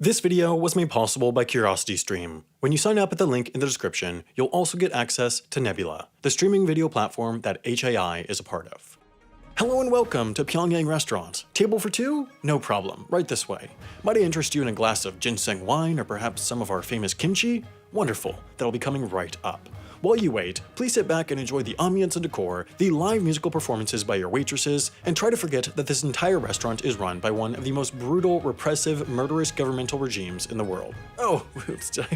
This video was made possible by CuriosityStream. When you sign up at the link in the description, you'll also get access to Nebula, the streaming video platform that HAI is a part of. Hello and welcome to Pyongyang Restaurant. Table for two? No problem, right this way. Might I interest you in a glass of ginseng wine or perhaps some of our famous kimchi? Wonderful, that'll be coming right up. While you wait, please sit back and enjoy the ambience and decor, the live musical performances by your waitresses, and try to forget that this entire restaurant is run by one of the most brutal, repressive, murderous governmental regimes in the world. Oh, oops, did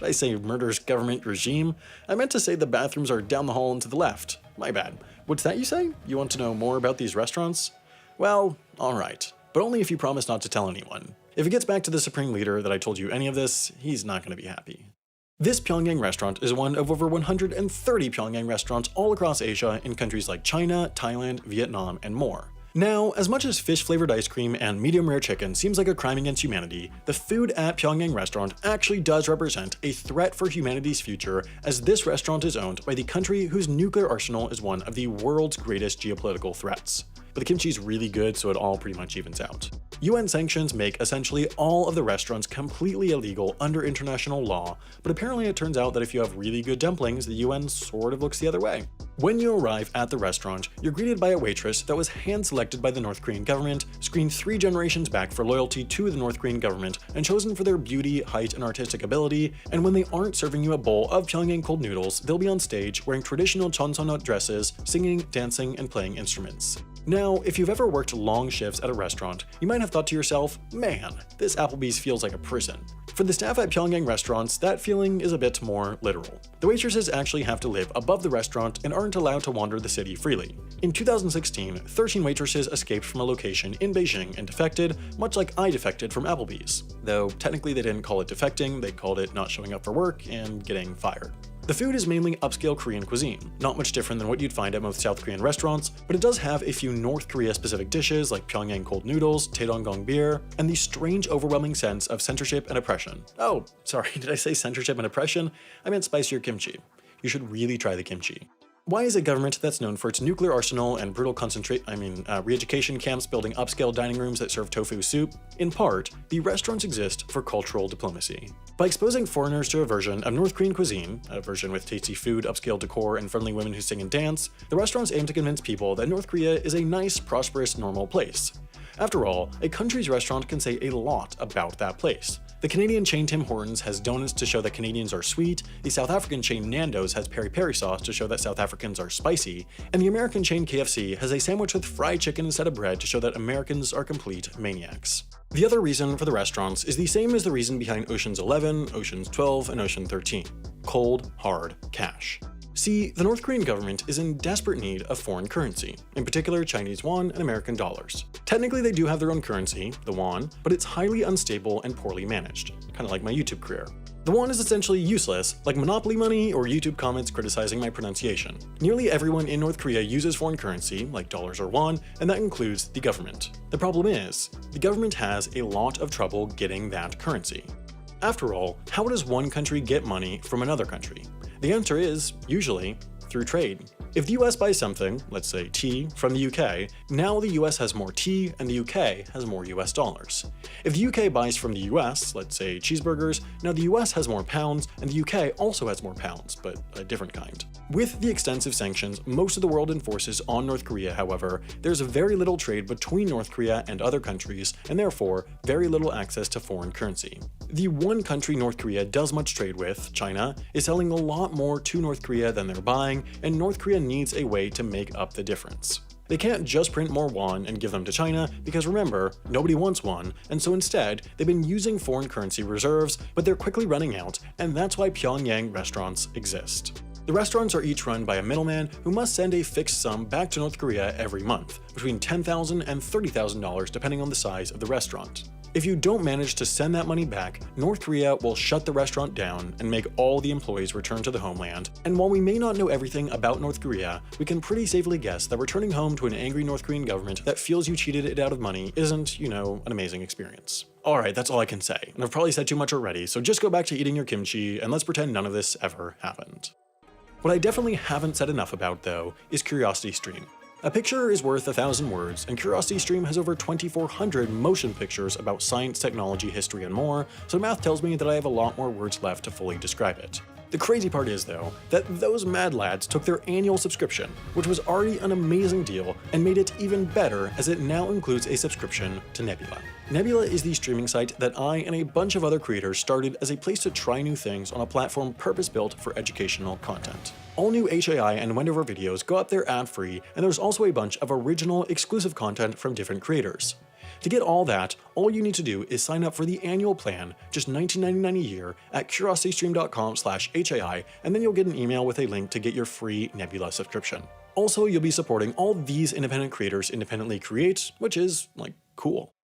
I say murderous government regime? I meant to say the bathrooms are down the hall and to the left. My bad. What's that you say? You want to know more about these restaurants? Well, alright, but only if you promise not to tell anyone. If it gets back to the Supreme Leader that I told you any of this, he's not going to be happy. This Pyongyang restaurant is one of over 130 Pyongyang restaurants all across Asia in countries like China, Thailand, Vietnam, and more. Now, as much as fish-flavored ice cream and medium-rare chicken seems like a crime against humanity, the food at Pyongyang restaurant actually does represent a threat for humanity's future, as this restaurant is owned by the country whose nuclear arsenal is one of the world's greatest geopolitical threats. But the kimchi is really good, so it all pretty much evens out. UN sanctions make essentially all of the restaurants completely illegal under international law, but apparently it turns out that if you have really good dumplings, the UN sort of looks the other way. When you arrive at the restaurant, you're greeted by a waitress that was hand-selected by the North Korean government, screened 3 generations back for loyalty to the North Korean government, and chosen for their beauty, height, and artistic ability, and when they aren't serving you a bowl of Pyongyang cold noodles, they'll be on stage wearing traditional Cheongsonot dresses, singing, dancing, and playing instruments. Now, if you've ever worked long shifts at a restaurant, you might have thought to yourself, man, this Applebee's feels like a prison. For the staff at Pyongyang restaurants, that feeling is a bit more literal. The waitresses actually have to live above the restaurant and aren't allowed to wander the city freely. In 2016, 13 waitresses escaped from a location in Beijing and defected, much like I defected from Applebee's. Though technically they didn't call it defecting, they called it not showing up for work and getting fired. The food is mainly upscale Korean cuisine, not much different than what you'd find at most South Korean restaurants, but it does have a few North Korea-specific dishes like Pyongyang cold noodles, Taedonggang beer, and the strange overwhelming sense of censorship and oppression. Oh, sorry, did I say censorship and oppression? I meant spicier kimchi. You should really try the kimchi. Why is a government that's known for its nuclear arsenal and brutal re-education camps building upscale dining rooms that serve tofu soup? In part, the restaurants exist for cultural diplomacy. By exposing foreigners to a version of North Korean cuisine, a version with tasty food, upscale decor, and friendly women who sing and dance, the restaurants aim to convince people that North Korea is a nice, prosperous, normal place. After all, a country's restaurant can say a lot about that place. The Canadian chain Tim Hortons has donuts to show that Canadians are sweet, the South African chain Nando's has peri-peri sauce to show that South Africans are spicy, and the American chain KFC has a sandwich with fried chicken instead of bread to show that Americans are complete maniacs. The other reason for the restaurants is the same as the reason behind Ocean's 11, Ocean's 12, and Ocean 13. Cold, hard cash. See, the North Korean government is in desperate need of foreign currency, in particular Chinese yuan and American dollars. Technically they do have their own currency, the yuan, but it's highly unstable and poorly managed, kind of like my YouTube career. The yuan is essentially useless, like Monopoly money or YouTube comments criticizing my pronunciation. Nearly everyone in North Korea uses foreign currency, like dollars or won, and that includes the government. The problem is, the government has a lot of trouble getting that currency. After all, how does one country get money from another country? The answer is, usually, through trade. If the US buys something, let's say tea, from the UK, now the US has more tea and the UK has more US dollars. If the UK buys from the US, let's say cheeseburgers, now the US has more pounds and the UK also has more pounds, but a different kind. With the extensive sanctions most of the world enforces on North Korea, however, there's very little trade between North Korea and other countries, and therefore very little access to foreign currency. The one country North Korea does much trade with, China, is selling a lot more to North Korea than they're buying, and North Korea needs a way to make up the difference. They can't just print more won and give them to China, because remember, nobody wants won, and so instead, they've been using foreign currency reserves, but they're quickly running out, and that's why Pyongyang restaurants exist. The restaurants are each run by a middleman who must send a fixed sum back to North Korea every month, between $10,000 and $30,000 depending on the size of the restaurant. If you don't manage to send that money back, North Korea will shut the restaurant down and make all the employees return to the homeland. And while we may not know everything about North Korea, we can pretty safely guess that returning home to an angry North Korean government that feels you cheated it out of money isn't, an amazing experience. Alright, that's all I can say, and I've probably said too much already, so just go back to eating your kimchi and let's pretend none of this ever happened. What I definitely haven't said enough about, though, is CuriosityStream. A picture is worth 1,000 words, and CuriosityStream has over 2,400 motion pictures about science, technology, history, and more, so math tells me that I have a lot more words left to fully describe it. The crazy part is, though, that those mad lads took their annual subscription, which was already an amazing deal, and made it even better as it now includes a subscription to Nebula. Nebula is the streaming site that I and a bunch of other creators started as a place to try new things on a platform purpose-built for educational content. All new HAI and Wendover videos go up there ad-free, and there's also a bunch of original, exclusive content from different creators. To get all that, all you need to do is sign up for the annual plan, just $19.99 a year, at curiositystream.com/HAI, and then you'll get an email with a link to get your free Nebula subscription. Also, you'll be supporting all these independent creators independently create, which is, like, cool.